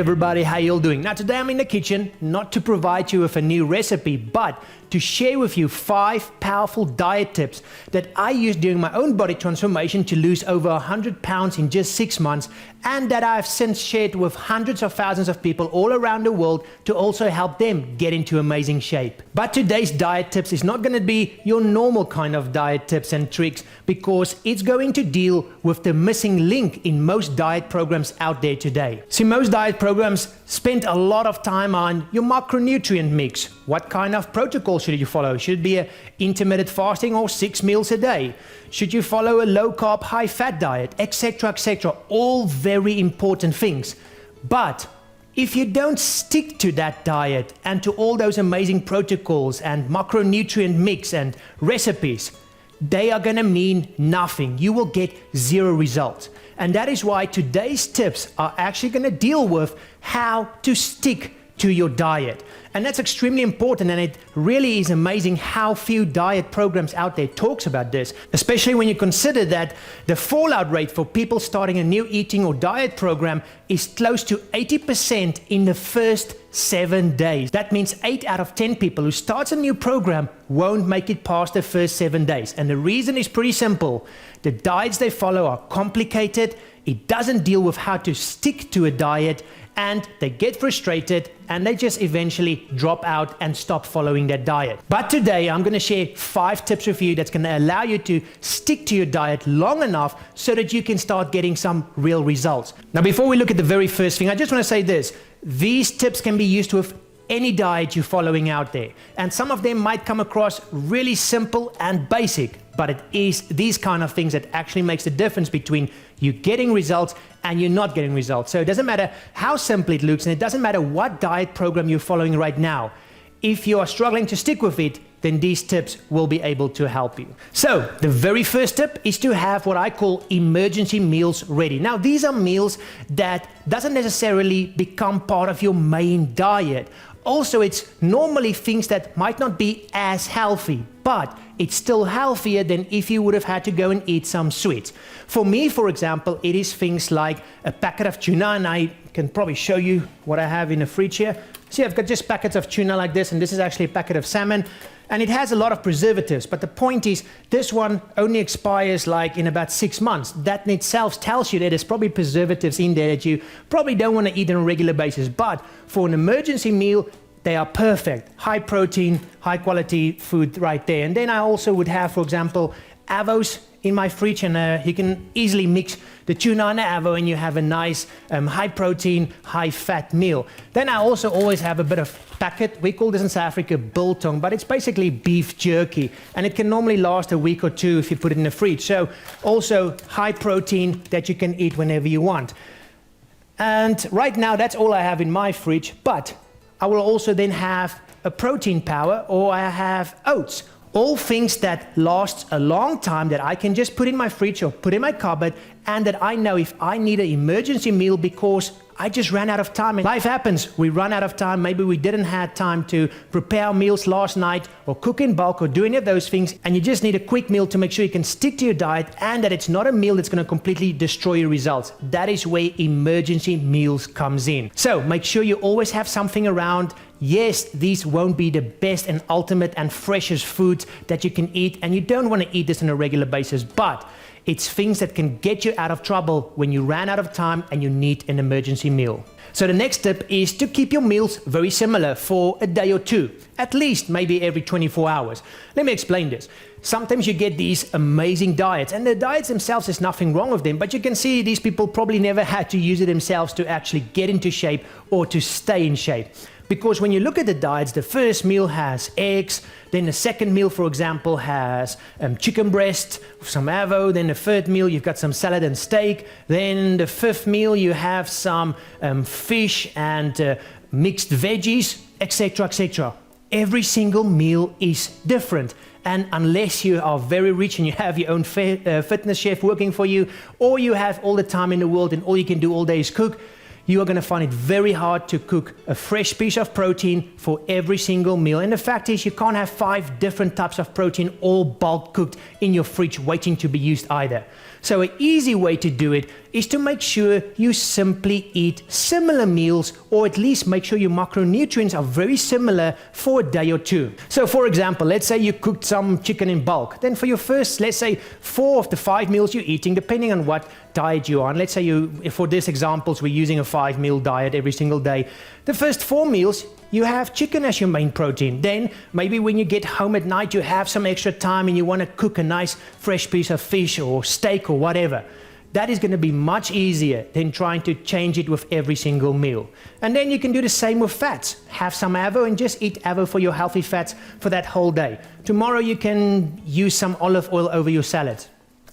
everybody, how you all doing? Now today I'm in the kitchen, not to provide you with a new recipe, but to share with you 5 powerful diet tips that I used during my own body transformation to lose over 100 pounds in just 6 months, and that I've since shared with hundreds of thousands of people all around the world to also help them get into amazing shape. But today's diet tips is not going to be your normal kind of diet tips and tricks, because it's going to deal with the missing link in most diet programs out there today. See, most diet programs spend a lot of time on your macronutrient mix. What kind of protocol should you follow? Should it be an intermittent fasting or 6 meals a day? Should you follow a low carb, high fat diet, etc., etc.? All very important things. But if you don't stick to that diet and to all those amazing protocols and macronutrient mix and recipes, they are going to mean nothing. You will get 0 results. And that is why today's tips are actually going to deal with how to stick to your diet. And that's extremely important, and it really is amazing how few diet programs out there talks about this, especially when you consider that the fallout rate for people starting a new eating or diet program is close to 80% in the first 7 days. That means 8 out of 10 people who starts a new program won't make it past the first 7 days. And the reason is pretty simple. The diets they follow are complicated. It doesn't deal with how to stick to a diet, and they get frustrated and they just eventually drop out and stop following that diet. But today I'm going to share 5 tips with you that's going to allow you to stick to your diet long enough so that you can start getting some real results. Now, before we look at the very first thing, I just want to say this. These tips can be used with any diet you're following out there, and some of them might come across really simple and basic, but it is these kind of things that actually makes the difference between you getting results and you're not getting results. So it doesn't matter how simple it looks, and it doesn't matter what diet program you're following right now. If you are struggling to stick with it, then these tips will be able to help you. So the very first tip is to have what I call emergency meals ready. Now, these are meals that doesn't necessarily become part of your main diet. Also, it's normally things that might not be as healthy, but it's still healthier than if you would have had to go and eat some sweets. For me, for example, it is things like a packet of tuna, and I can probably show you what I have in the fridge here. See, I've got just packets of tuna like this, and this is actually a packet of salmon, and it has a lot of preservatives. But the point is, this one only expires like in about 6 months. That in itself tells you that there's probably preservatives in there that you probably don't want to eat on a regular basis. But for an emergency meal, they are perfect. High protein, high quality food right there. And then I also would have, for example, avos in my fridge, and you can easily mix the tuna and the avo, and you have a nice high protein, high fat meal. Then I also always have a bit of packet. We call this in South Africa biltong, but it's basically beef jerky, and it can normally last a week or 2 if you put it in the fridge. So also high protein that you can eat whenever you want. And right now that's all I have in my fridge, but I will also then have a protein powder, or I have oats. All things that last a long time that I can just put in my fridge or put in my cupboard, and that I know if I need an emergency meal because I just ran out of time. And life happens. We run out of time. Maybe we didn't have time to prepare our meals last night or cook in bulk or do any of those things, and you just need a quick meal to make sure you can stick to your diet and that it's not a meal that's going to completely destroy your results. That is where emergency meals comes in. So make sure you always have something around. Yes, these won't be the best and ultimate and freshest foods that you can eat, and you don't want to eat this on a regular basis, but it's things that can get you out of trouble when you ran out of time and you need an emergency meal. So the next tip is to keep your meals very similar for a day or 2, at least maybe every 24 hours. Let me explain this. Sometimes you get these amazing diets, and the diets themselves, there's nothing wrong with them, but you can see these people probably never had to use it themselves to actually get into shape or to stay in shape. Because when you look at the diets, the first meal has eggs, then the second meal, for example, has chicken breast, some avo, then the third meal you've got some salad and steak, then the 5th meal you have some fish and mixed veggies, etc., etc. Every single meal is different. And unless you are very rich and you have your own fitness chef working for you, or you have all the time in the world and all you can do all day is cook, you are going to find it very hard to cook a fresh piece of protein for every single meal. And the fact is, you can't have 5 different types of protein all bulk cooked in your fridge waiting to be used either. So an easy way to do it is to make sure you simply eat similar meals, or at least make sure your macronutrients are very similar for a day or 2. So for example, let's say you cooked some chicken in bulk. Then for your first, let's say 4 of the 5 meals you're eating, depending on what diet you're on. Let's say for this examples, we're using a 5-meal diet every single day. The first 4 meals, you have chicken as your main protein. Then maybe when you get home at night, you have some extra time and you want to cook a nice fresh piece of fish or steak or whatever. That is going to be much easier than trying to change it with every single meal. And then you can do the same with fats. Have some avo and just eat avo for your healthy fats for that whole day. Tomorrow you can use some olive oil over your salad,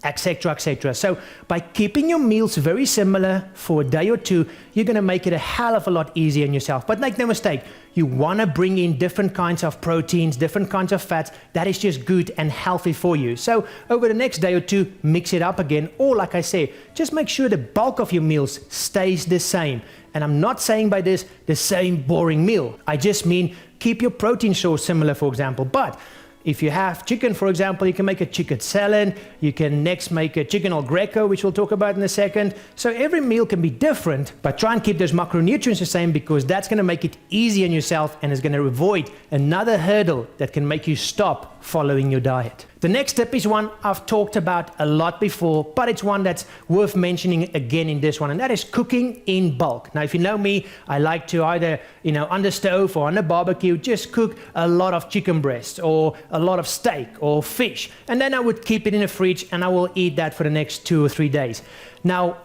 etc., etc. So by keeping your meals very similar for a day or 2, you're going to make it a hell of a lot easier on yourself. But make no mistake, you want to bring in different kinds of proteins, different kinds of fats. That is just good and healthy for you. So over the next day or 2, mix it up again. Or like I say, just make sure the bulk of your meals stays the same. And I'm not saying by this the same boring meal. I just mean keep your protein source similar, for example. But if you have chicken, for example, you can make a chicken salad. You can next make a chicken al greco, which we'll talk about in a second. So every meal can be different, but try and keep those macronutrients the same, because that's going to make it easy on yourself and is going to avoid another hurdle that can make you stop following your diet. The next tip is one I've talked about a lot before, but it's one that's worth mentioning again in this one, and that is cooking in bulk. Now, if you know me, I like to either, on the stove or on the barbecue, just cook a lot of chicken breast or a lot of steak or fish, and then I would keep it in the fridge and I will eat that for the next 2 or 3 days. Now,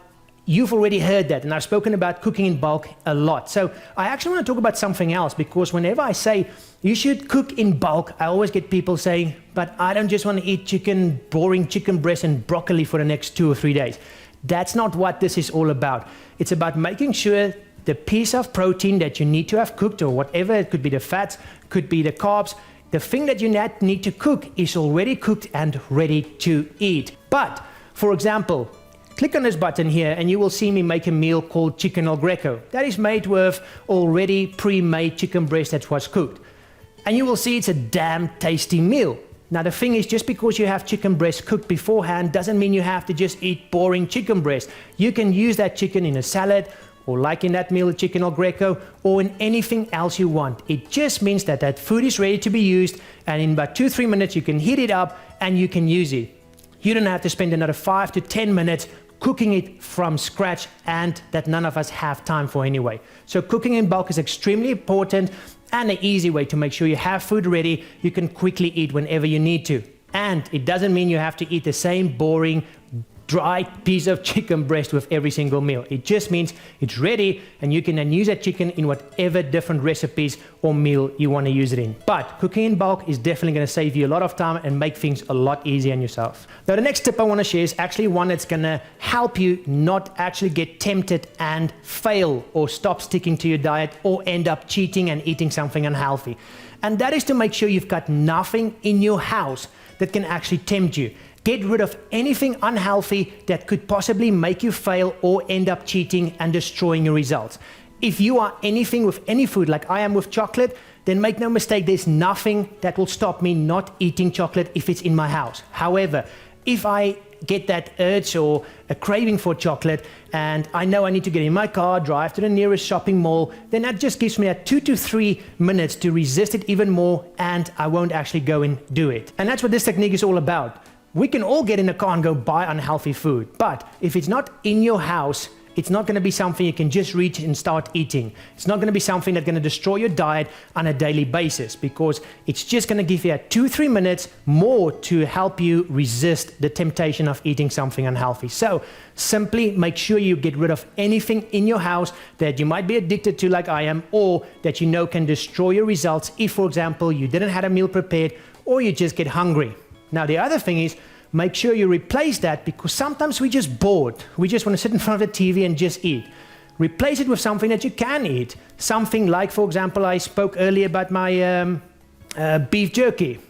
you've already heard that, and I've spoken about cooking in bulk a lot. So I actually want to talk about something else, because whenever I say you should cook in bulk, I always get people saying, but I don't just want to eat boring chicken breast and broccoli for the next 2 or 3 days. That's not what this is all about. It's about making sure the piece of protein that you need to have cooked, or whatever, it could be the fats, could be the carbs, the thing that you need to cook is already cooked and ready to eat. But, for example, click on this button here and you will see me make a meal called chicken al greco. That is made with already pre-made chicken breast that was cooked. And you will see it's a damn tasty meal. Now the thing is, just because you have chicken breast cooked beforehand doesn't mean you have to just eat boring chicken breast. You can use that chicken in a salad, or like in that meal, chicken al greco, or in anything else you want. It just means that that food is ready to be used, and in about 2-3 minutes you can heat it up and you can use it. You don't have to spend another 5 to 10 minutes cooking it from scratch, and that none of us have time for anyway. So cooking in bulk is extremely important and an easy way to make sure you have food ready you can quickly eat whenever you need to. And it doesn't mean you have to eat the same boring, dry piece of chicken breast with every single meal. It just means it's ready and you can then use that chicken in whatever different recipes or meal you want to use it in. But cooking in bulk is definitely going to save you a lot of time and make things a lot easier on yourself. Now the next tip I want to share is actually one that's going to help you not actually get tempted and fail or stop sticking to your diet or end up cheating and eating something unhealthy. And that is to make sure you've got nothing in your house that can actually tempt you. Get rid of anything unhealthy that could possibly make you fail or end up cheating and destroying your results. If you are anything with any food, like I am with chocolate, then make no mistake, there's nothing that will stop me not eating chocolate if it's in my house. However, if I get that urge or a craving for chocolate and I know I need to get in my car, drive to the nearest shopping mall, then that just gives me 2 to 3 minutes to resist it even more, and I won't actually go and do it. And that's what this technique is all about. We can all get in a car and go buy unhealthy food, but if it's not in your house, it's not going to be something you can just reach and start eating. It's not going to be something that's going to destroy your diet on a daily basis, because it's just going to give you 2-3 minutes more to help you resist the temptation of eating something unhealthy. So simply make sure you get rid of anything in your house that you might be addicted to, like I am, or that you know can destroy your results if, for example, you didn't have a meal prepared or you just get hungry. Now, the other thing is, make sure you replace that, because sometimes we're just bored. We just want to sit in front of the TV and just eat. Replace it with something that you can eat. Something like, for example, I spoke earlier about my beef jerky,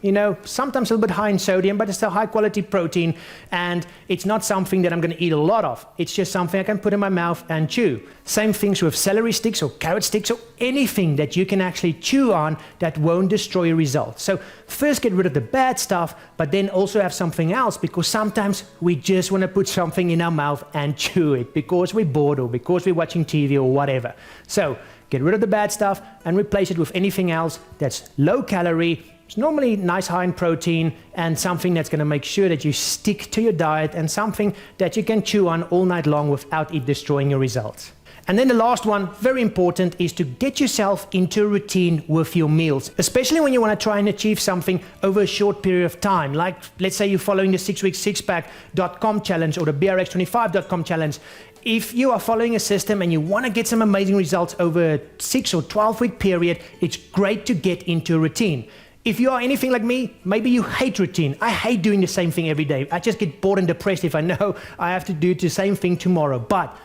sometimes a little bit high in sodium, but it's still high quality protein, and it's not something that I'm going to eat a lot of. It's just something I can put in my mouth and chew. Same things with celery sticks or carrot sticks or anything that you can actually chew on that won't destroy your results. So first get rid of the bad stuff, but then also have something else, because sometimes we just want to put something in our mouth and chew it because we're bored or because we're watching TV or whatever. So get rid of the bad stuff and replace it with anything else that's low calorie, it's normally nice high in protein, and something that's going to make sure that you stick to your diet and something that you can chew on all night long without it destroying your results. And then the last one, very important, is to get yourself into a routine with your meals, especially when you want to try and achieve something over a short period of time. Like, let's say you're following the 6weeksixpack.com challenge or the brx25.com challenge. If you are following a system and you want to get some amazing results over a 6 or 12-week period, it's great to get into a routine. If you are anything like me, maybe you hate routine. I hate doing the same thing every day. I just get bored and depressed if I know I have to do the same thing tomorrow. But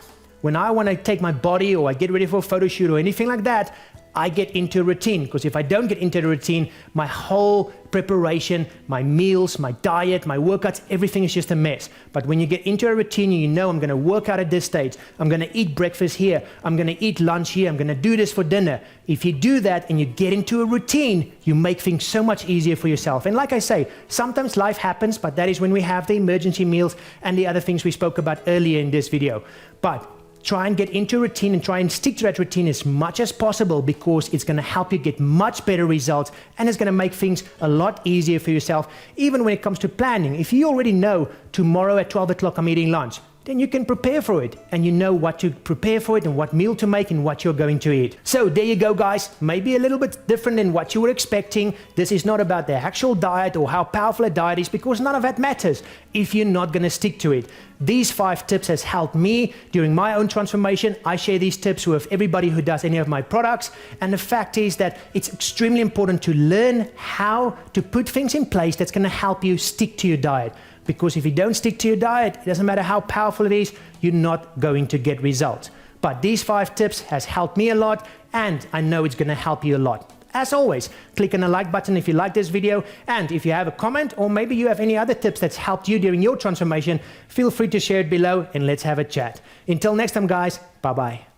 when I want to take my body or I get ready for a photo shoot or anything like that, I get into a routine, because if I don't get into the routine, my whole preparation, my meals, my diet, my workouts, everything is just a mess. But when you get into a routine, you know I'm going to work out at this stage, I'm going to eat breakfast here, I'm going to eat lunch here, I'm going to do this for dinner. If you do that and you get into a routine, you make things so much easier for yourself. And like I say, sometimes life happens, but that is when we have the emergency meals and the other things we spoke about earlier in this video. But try and get into a routine and try and stick to that routine as much as possible, because it's going to help you get much better results and it's going to make things a lot easier for yourself, even when it comes to planning. If you already know tomorrow at 12 o'clock I'm eating lunch, then you can prepare for it and you know what to prepare for it and what meal to make and what you're going to eat. So there you go, guys. Maybe a little bit different than what you were expecting. This is not about the actual diet or how powerful a diet is, because none of that matters if you're not going to stick to it. These 5 tips has helped me during my own transformation. I share these tips with everybody who does any of my products. And the fact is that it's extremely important to learn how to put things in place that's going to help you stick to your diet. Because if you don't stick to your diet, it doesn't matter how powerful it is, you're not going to get results. But these 5 tips has helped me a lot, and I know it's going to help you a lot. As always, click on the like button if you like this video, and if you have a comment or maybe you have any other tips that's helped you during your transformation, feel free to share it below and let's have a chat. Until next time, guys, bye-bye.